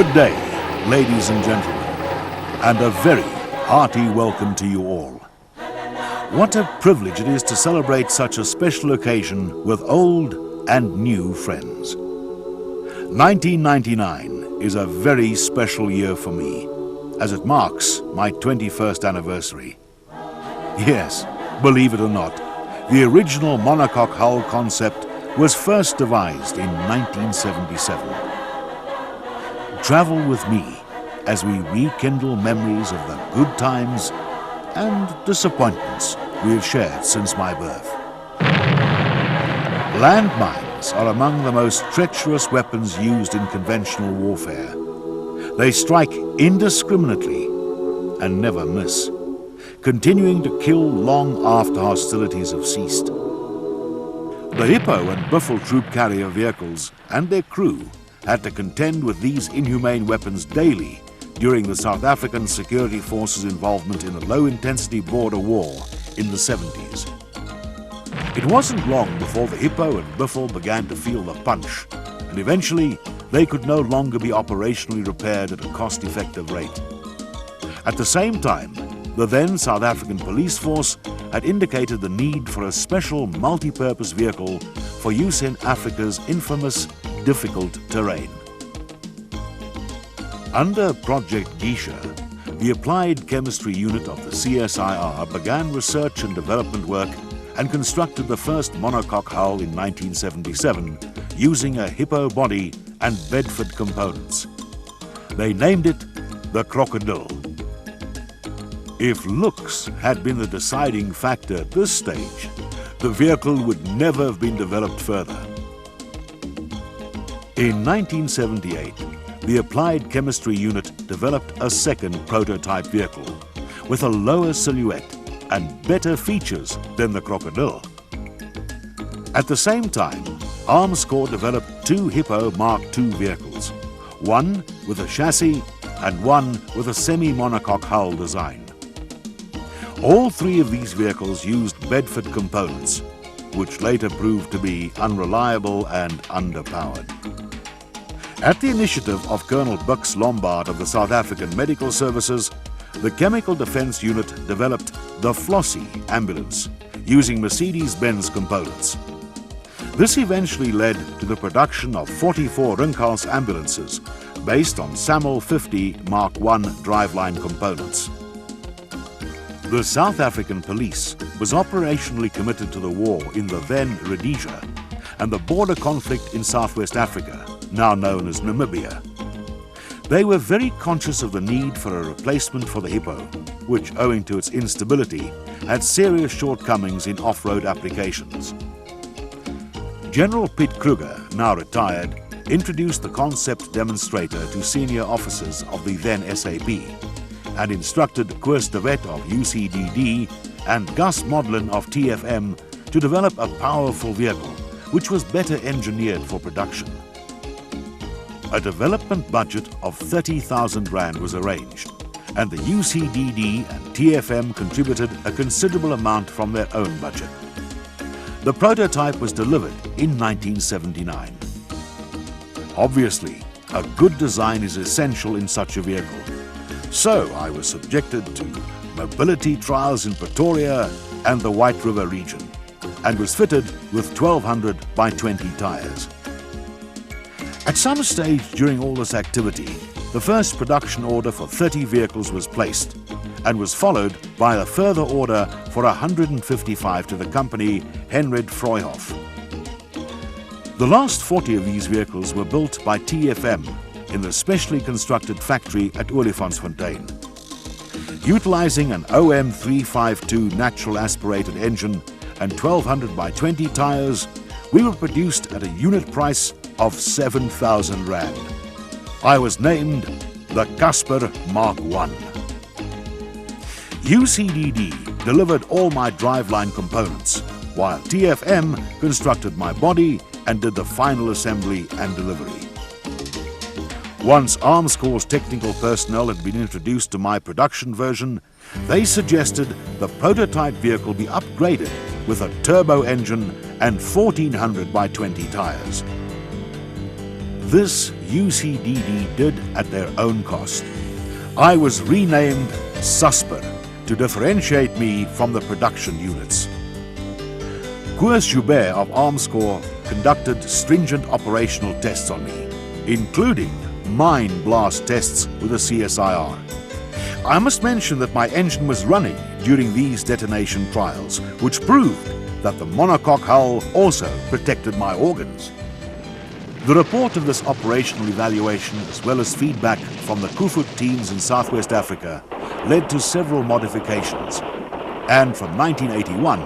Good day, ladies and gentlemen, and a very hearty welcome to you all. What a privilege it is to celebrate such a special occasion with old and new friends. 1999 is a very special year for me, as it marks my 21st anniversary. Yes, believe it or not, the original monocoque hull concept was first devised in 1977. Travel with me as we rekindle memories of the good times and disappointments we have shared since my birth. Landmines are among the most treacherous weapons used in conventional warfare. They strike indiscriminately and never miss, continuing to kill long after hostilities have ceased. The Hippo and Buffel troop carrier vehicles and their crew had to contend with these inhumane weapons daily during the South African Security Forces' involvement in the low-intensity border war in the 70s. It wasn't long before the Hippo and Buffel began to feel the punch, and eventually they could no longer be operationally repaired at a cost-effective rate. At the same time, the then South African Police Force had indicated the need for a special multi-purpose vehicle for use in Africa's infamous difficult terrain. Under Project Geisha, the Applied Chemistry Unit of the CSIR began research and development work and constructed the first monocoque hull in 1977 using a Hippo body and Bedford components. They named it the Crocodile. If looks had been the deciding factor at this stage, the vehicle would never have been developed further. In 1978, the Applied Chemistry Unit developed a second prototype vehicle with a lower silhouette and better features than the Crocodile. At the same time, Arms Corps developed two Hippo Mark II vehicles, one with a chassis and one with a semi-monocoque hull design. All three of these vehicles used Bedford components, which later proved to be unreliable and underpowered. At the initiative of Colonel Bux Lombard of the South African Medical Services, the Chemical Defense Unit developed the Flossie ambulance using Mercedes-Benz components. This eventually led to the production of 44 Rinkhals ambulances based on SAML 50 Mark I driveline components. The South African Police was operationally committed to the war in the then Rhodesia and the border conflict in Southwest Africa, now known as Namibia. They were very conscious of the need for a replacement for the Hippo, which, owing to its instability, had serious shortcomings in off-road applications. General Piet Kruger, now retired, introduced the concept demonstrator to senior officers of the then SAP and instructed Koos de Wet of UCDD and Gus Modlin of TFM to develop a powerful vehicle which was better engineered for production. A development budget of 30,000 Rand was arranged, and the UCDD and TFM contributed a considerable amount from their own budget. The prototype was delivered in 1979. Obviously, a good design is essential in such a vehicle. So I was subjected to mobility trials in Pretoria and the White River region, and was fitted with 1200 by 20 tires. At some stage during all this activity, the first production order for 30 vehicles was placed, and was followed by a further order for 155 to the company Henrid Freuhoff. The last 40 of these vehicles were built by TFM in the specially constructed factory at Olifantsfontein. Utilizing an OM 352 natural aspirated engine and 1200 by 20 tires, we were produced at a unit price of 7,000 Rand. I was named the Casspir Mark I. UCDD delivered all my driveline components, while TFM constructed my body and did the final assembly and delivery. Once Arms Corps technical personnel had been introduced to my production version, they suggested the prototype vehicle be upgraded with a turbo engine and 1400 by 20 tires. This UCDD did at their own cost. I was renamed Casspir to differentiate me from the production units. Koos Joubert of Arms Corps conducted stringent operational tests on me, including mine blast tests with the CSIR. I must mention that my engine was running during these detonation trials, which proved that the monocoque hull also protected my organs. The report of this operational evaluation, as well as feedback from the Kufut teams in Southwest Africa, led to several modifications, and from 1981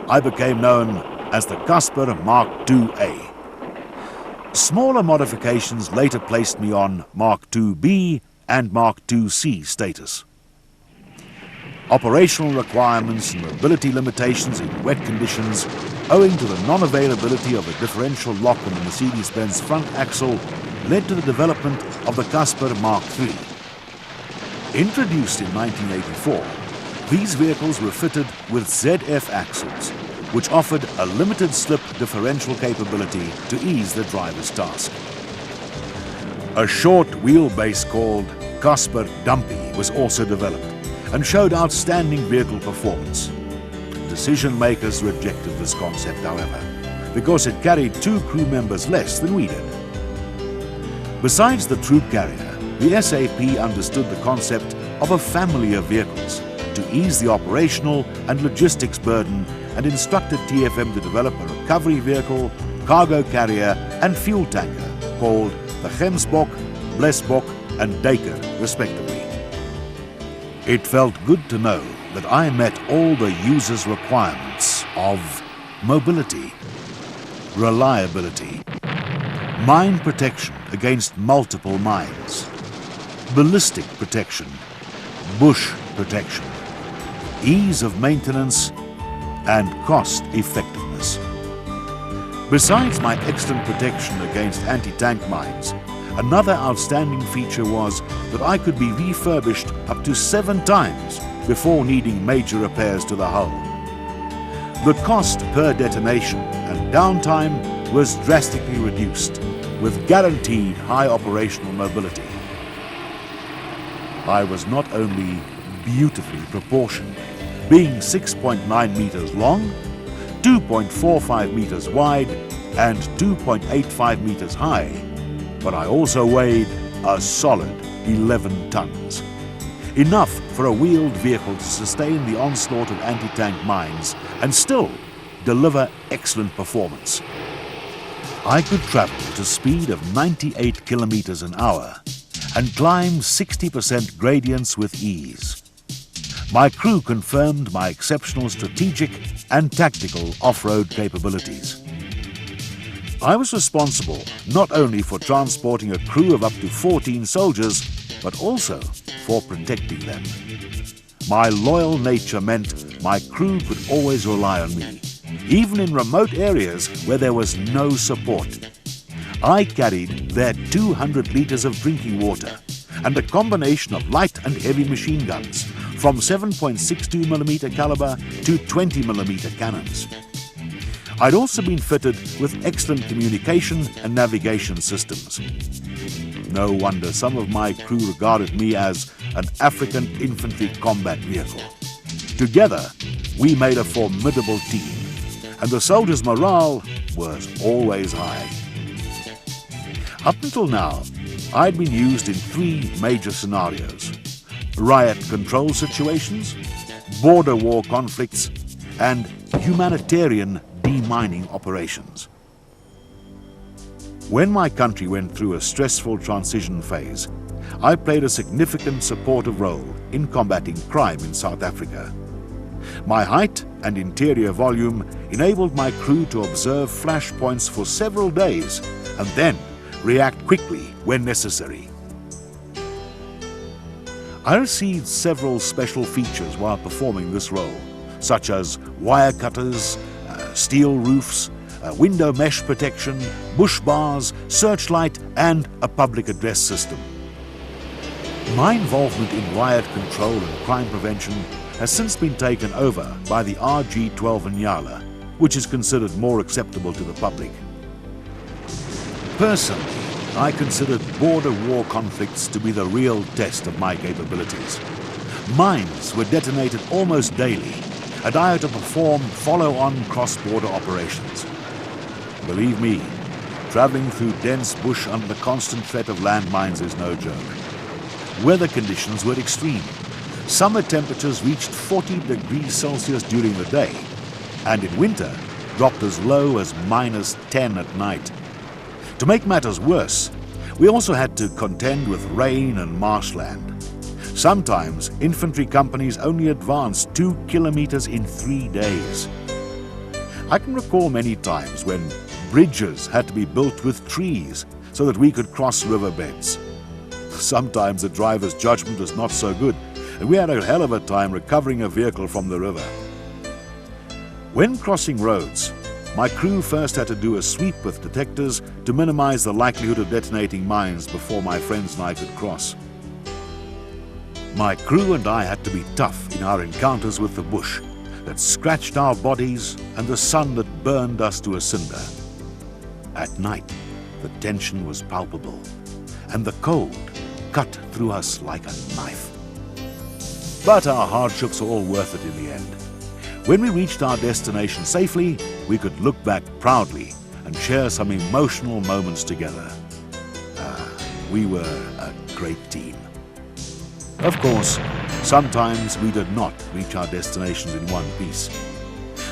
I became known as the Casspir Mark II-A. Smaller modifications later placed me on Mark II-B and Mark II-C status. Operational requirements and mobility limitations in wet conditions, owing to the non-availability of a differential lock on the Mercedes-Benz front axle, led to the development of the Casspir Mark III. Introduced in 1984, these vehicles were fitted with ZF axles, which offered a limited slip differential capability to ease the driver's task. A short wheelbase called Casspir Dumpy was also developed and showed outstanding vehicle performance. Decision makers rejected this concept, however, because it carried 2 crew members less than we did. Besides the troop carrier, the SAP understood the concept of a family of vehicles to ease the operational and logistics burden, and instructed TFM to develop a recovery vehicle, cargo carrier and fuel tanker called the Gemsbok, Blesbok and Dacre respectively. It felt good to know that I met all the user's requirements of mobility, reliability, mine protection against multiple mines, ballistic protection, bush protection, ease of maintenance and cost effectiveness. Besides my excellent protection against anti-tank mines, another outstanding feature was that I could be refurbished up to 7 times before needing major repairs to the hull. The cost per detonation and downtime was drastically reduced, with guaranteed high operational mobility. I was not only beautifully proportioned, being 6.9 meters long, 2.45 meters wide and 2.85 meters high, but I also weighed a solid 11 tons. Enough for a wheeled vehicle to sustain the onslaught of anti-tank mines and still deliver excellent performance. I could travel at a speed of 98 kilometers an hour and climb 60% gradients with ease. My crew confirmed my exceptional strategic and tactical off-road capabilities. I was responsible not only for transporting a crew of up to 14 soldiers, but also for protecting them. My loyal nature meant my crew could always rely on me, even in remote areas where there was no support. I carried their 200 liters of drinking water and a combination of light and heavy machine guns, from 7.62mm caliber to 20mm cannons. I'd also been fitted with excellent communication and navigation systems. No wonder some of my crew regarded me as an African infantry combat vehicle. Together, we made a formidable team, and the soldiers' morale was always high. Up until now, I'd been used in 3 major scenarios: riot control situations, border war conflicts, and humanitarian demining operations. When my country went through a stressful transition phase, I played a significant supportive role in combating crime in South Africa. My height and interior volume enabled my crew to observe flashpoints for several days and then react quickly when necessary. I received several special features while performing this role, such as wire cutters, steel roofs, window mesh protection, bush bars, searchlight, and a public address system. My involvement in riot control and crime prevention has since been taken over by the RG-12 Nyala, which is considered more acceptable to the public. Personally, I considered border war conflicts to be the real test of my capabilities. Mines were detonated almost daily, and I had to perform follow-on cross-border operations. Believe me, traveling through dense bush under the constant threat of landmines is no joke. Weather conditions were extreme. Summer temperatures reached 40 degrees Celsius during the day, and in winter dropped as low as -10 at night. To make matters worse, we also had to contend with rain and marshland. Sometimes infantry companies only advanced 2 kilometers in 3 days. I can recall many times when bridges had to be built with trees so that we could cross riverbeds. Sometimes the driver's judgment was not so good, and we had a hell of a time recovering a vehicle from the river. When crossing roads, my crew first had to do a sweep with detectors to minimize the likelihood of detonating mines before my friends and I could cross. My crew and I had to be tough in our encounters with the bush that scratched our bodies and the sun that burned us to a cinder. At night, the tension was palpable, and the cold cut through us like a knife. But our hardships were all worth it in the end. When we reached our destination safely, we could look back proudly and share some emotional moments together. We were a great team. Of course, sometimes we did not reach our destinations in one piece.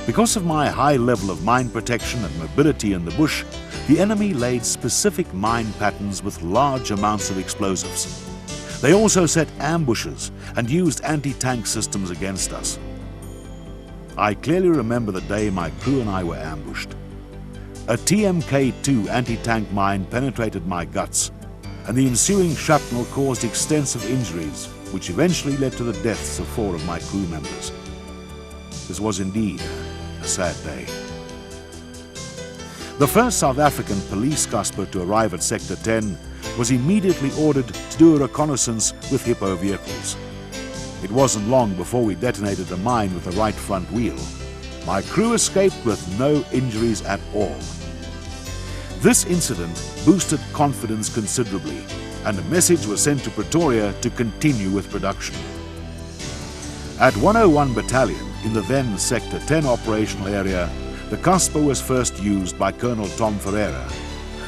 Because of my high level of mine protection and mobility in the bush, the enemy laid specific mine patterns with large amounts of explosives. They also set ambushes and used anti-tank systems against us. I clearly remember the day my crew and I were ambushed. A TMK-2 anti-tank mine penetrated my guts, and the ensuing shrapnel caused extensive injuries, which eventually led to the deaths of 4 of my crew members. This was indeed a sad day. The first South African police Casspir to arrive at Sector 10 was immediately ordered to do a reconnaissance with Hippo vehicles. It wasn't long before we detonated a mine with the right front wheel. My crew escaped with no injuries at all. This incident boosted confidence considerably, and a message was sent to Pretoria to continue with production. At 101 Battalion, in the then Sector 10 operational area, the Casspir was first used by Colonel Tom Ferreira,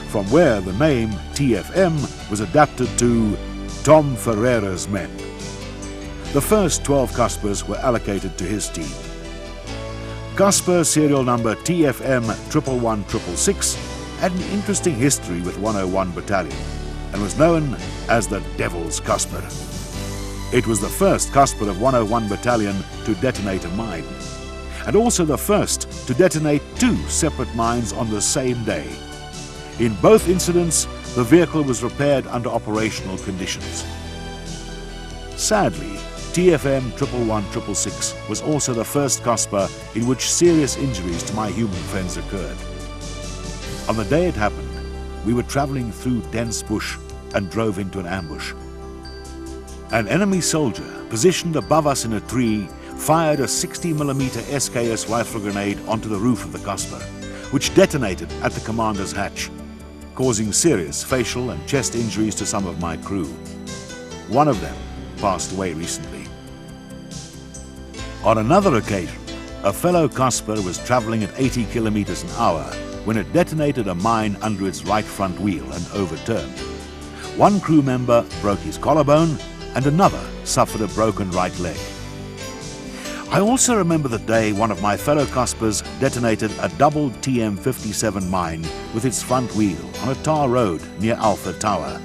from where the name TFM was adapted to Tom Ferreira's Men. The first 12 Casspirs were allocated to his team. Casspir serial number TFM 111666 had an interesting history with 101 Battalion and was known as the Devil's Casspir. It was the first Casspir of 101 Battalion to detonate a mine, and also the first to detonate 2 separate mines on the same day. In both incidents, the vehicle was repaired under operational conditions. Sadly, TFM 111666 was also the first Casspir in which serious injuries to my human friends occurred. On the day it happened, we were traveling through dense bush and drove into an ambush. An enemy soldier, positioned above us in a tree, fired a 60mm SKS rifle grenade onto the roof of the Casspir, which detonated at the commander's hatch, causing serious facial and chest injuries to some of my crew. One of them passed away recently. On another occasion, a fellow Casspir was traveling at 80 kilometers an hour when it detonated a mine under its right front wheel and overturned. One crew member broke his collarbone and another suffered a broken right leg. I also remember the day one of my fellow Casspirs detonated a double TM57 mine with its front wheel on a tar road near Alpha Tower.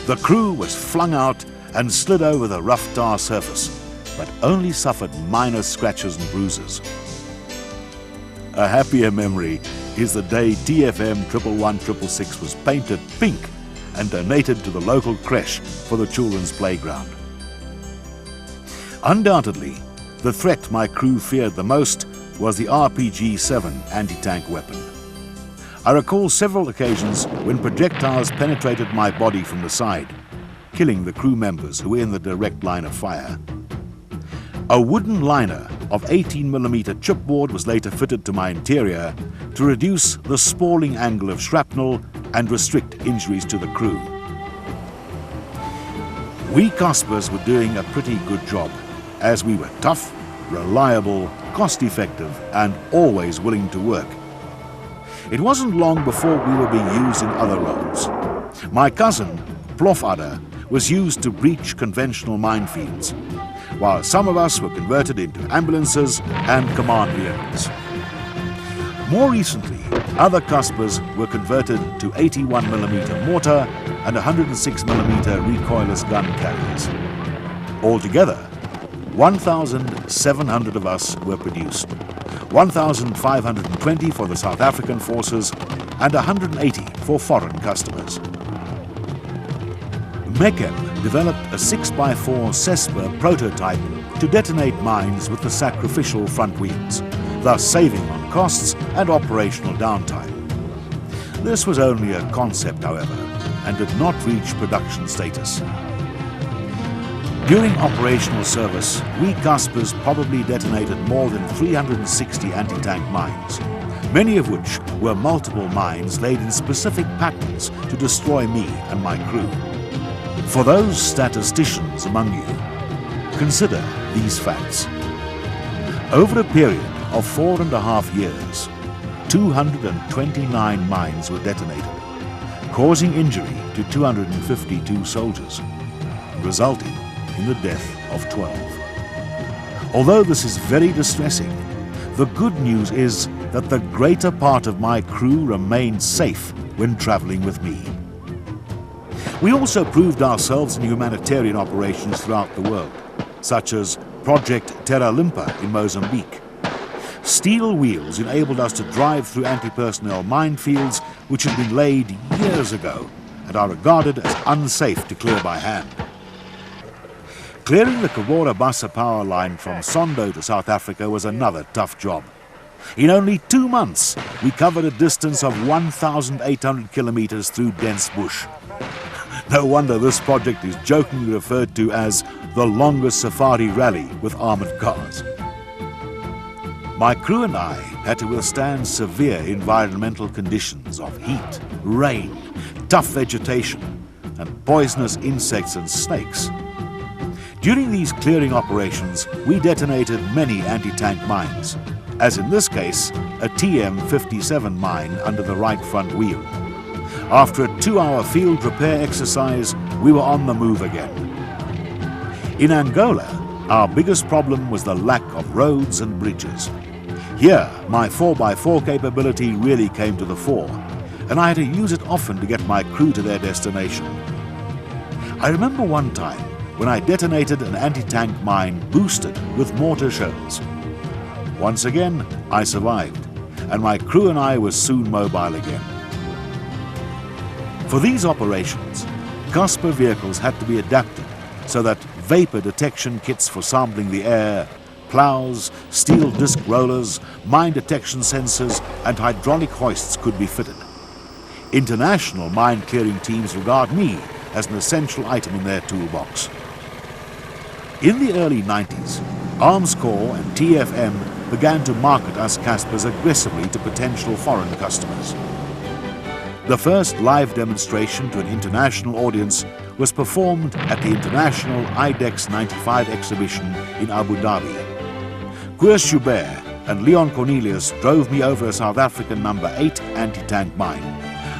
The crew was flung out and slid over the rough tar surface, but only suffered minor scratches and bruises. A happier memory is the day TFM 111666 was painted pink and donated to the local creche for the children's playground. Undoubtedly, the threat my crew feared the most was the RPG-7 anti-tank weapon. I recall several occasions when projectiles penetrated my body from the side, killing the crew members who were in the direct line of fire. A wooden liner of 18mm chipboard was later fitted to my interior to reduce the spalling angle of shrapnel and restrict injuries to the crew. We Casspirs were doing a pretty good job, as we were tough, reliable, cost-effective, and always willing to work. It wasn't long before we were being used in other roles. My cousin, Plofadder, was used to breach conventional minefields, while some of us were converted into ambulances and command vehicles. More recently, other Casspirs were converted to 81mm mortar and 106mm recoilless gun carriers. Altogether, 1,700 of us were produced, 1,520 for the South African forces and 180 for foreign customers. Mechem developed a 6x4 Casspir prototype to detonate mines with the sacrificial front wheels, thus saving on costs and operational downtime. This was only a concept, however, and did not reach production status. During operational service, we Casspirs probably detonated more than 360 anti-tank mines, many of which were multiple mines laid in specific patterns to destroy me and my crew. For those statisticians among you, consider these facts. Over a period of 4.5 years, 229 mines were detonated, causing injury to 252 soldiers, resulting in the death of 12. Although this is very distressing, the good news is that the greater part of my crew remained safe when traveling with me. We also proved ourselves in humanitarian operations throughout the world, such as Project Terra Limpa in Mozambique. Steel wheels enabled us to drive through anti-personnel minefields which had been laid years ago and are regarded as unsafe to clear by hand. Clearing the Kawora Bassa power line from Sondo to South Africa was another tough job. In only 2 months, we covered a distance of 1,800 kilometers through dense bush. No wonder this project is jokingly referred to as the longest safari rally with armored cars. My crew and I had to withstand severe environmental conditions of heat, rain, tough vegetation, and poisonous insects and snakes. During these clearing operations, we detonated many anti-tank mines, as in this case, a TM-57 mine under the right front wheel. After a 2-hour field repair exercise, we were on the move again. In Angola, our biggest problem was the lack of roads and bridges. Here, my 4x4 capability really came to the fore, and I had to use it often to get my crew to their destination. I remember one time when I detonated an anti-tank mine boosted with mortar shells. Once again, I survived, and my crew and I were soon mobile again. For these operations, Casspir vehicles had to be adapted so that vapor detection kits for sampling the air, plows, steel disc rollers, mine detection sensors, and hydraulic hoists could be fitted. International mine clearing teams regard me as an essential item in their toolbox. In the early 90s, Arms Corps and TFM began to market us Casspirs aggressively to potential foreign customers. The first live demonstration to an international audience was performed at the International IDEX 95 exhibition in Abu Dhabi. Koos Schubert and Leon Cornelius drove me over a South African No. 8 anti-tank mine.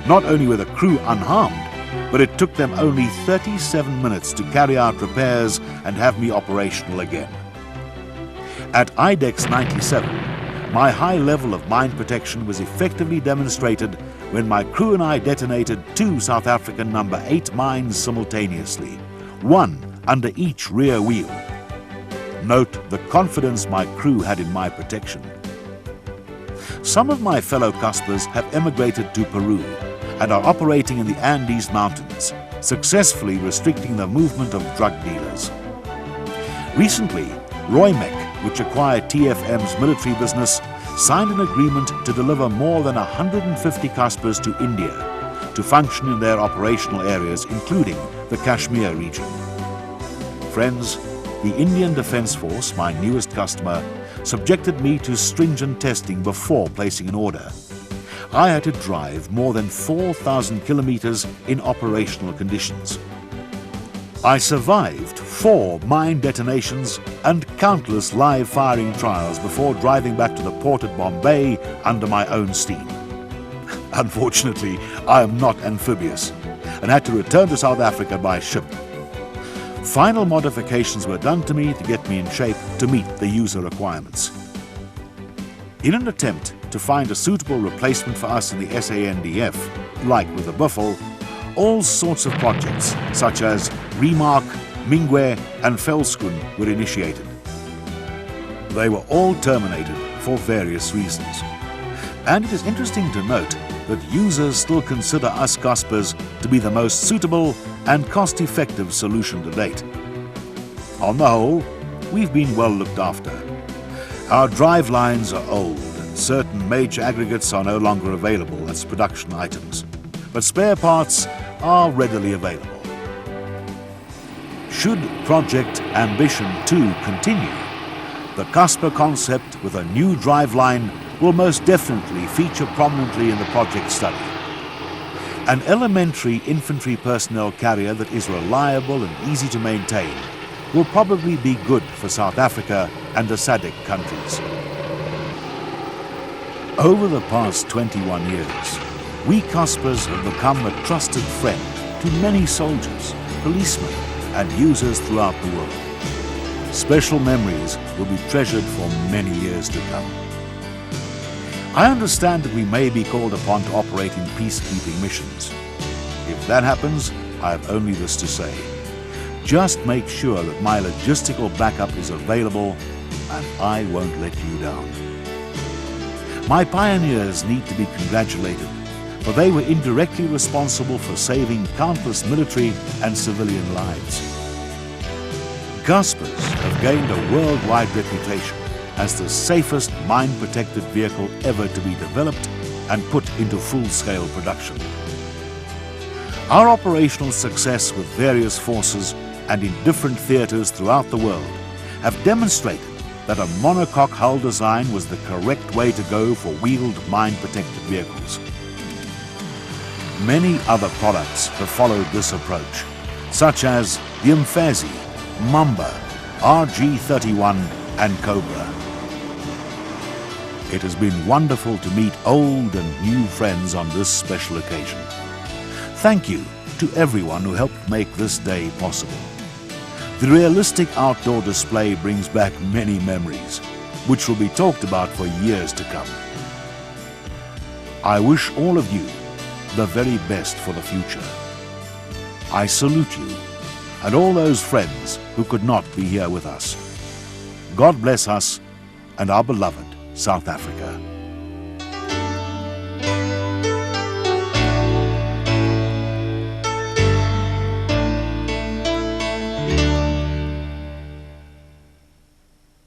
Not only were the crew unharmed, but it took them only 37 minutes to carry out repairs and have me operational again. At IDEX 97, my high level of mine protection was effectively demonstrated when my crew and I detonated 2 South African No. 8 mines simultaneously, one under each rear wheel. Note the confidence my crew had in my protection. Some of my fellow Casspirs have emigrated to Peru and are operating in the Andes Mountains, successfully restricting the movement of drug dealers. Recently, Roymec, which acquired TFM's military business, signed an agreement to deliver more than 150 Casspirs to India to function in their operational areas, including the Kashmir region. Friends, the Indian Defence Force, my newest customer, subjected me to stringent testing before placing an order. I had to drive more than 4,000 kilometers in operational conditions. I survived 4 mine detonations and countless live firing trials before driving back to the port at Bombay under my own steam. Unfortunately, I am not amphibious and had to return to South Africa by ship. Final modifications were done to me to get me in shape to meet the user requirements. In an attempt to find a suitable replacement for us in the SANDF, like with the Buffel, all sorts of projects such as Remark, Mingwe and Velskoen were initiated. They were all terminated for various reasons. And it is interesting to note that users still consider us Casspirs to be the most suitable and cost-effective solution to date. On the whole, we've been well looked after. Our drive lines are old and certain major aggregates are no longer available as production items, but spare parts are readily available. Should Project Ambition 2 continue, the Casspir concept with a new driveline will most definitely feature prominently in the project study. An elementary infantry personnel carrier that is reliable and easy to maintain will probably be good for South Africa and the SADC countries. Over the past 21 years, we Caspirs have become a trusted friend to many soldiers, policemen and users throughout the world. Special memories will be treasured for many years to come. I understand that we may be called upon to operate in peacekeeping missions. If that happens, I have only this to say. Just make sure that my logistical backup is available and I won't let you down. My pioneers need to be congratulated, for they were indirectly responsible for saving countless military and civilian lives. Casspirs have gained a worldwide reputation as the safest mine-protected vehicle ever to be developed and put into full-scale production. Our operational success with various forces and in different theaters throughout the world have demonstrated that a monocoque hull design was the correct way to go for wheeled mine-protected vehicles. Many other products have followed this approach, such as the Mfazi, Mamba, RG31 and Cobra. It has been wonderful to meet old and new friends on this special occasion. Thank you to everyone who helped make this day possible. The realistic outdoor display brings back many memories, which will be talked about for years to come. I wish all of you the very best for the future. I salute you and all those friends who could not be here with us. God bless us and our beloved South Africa.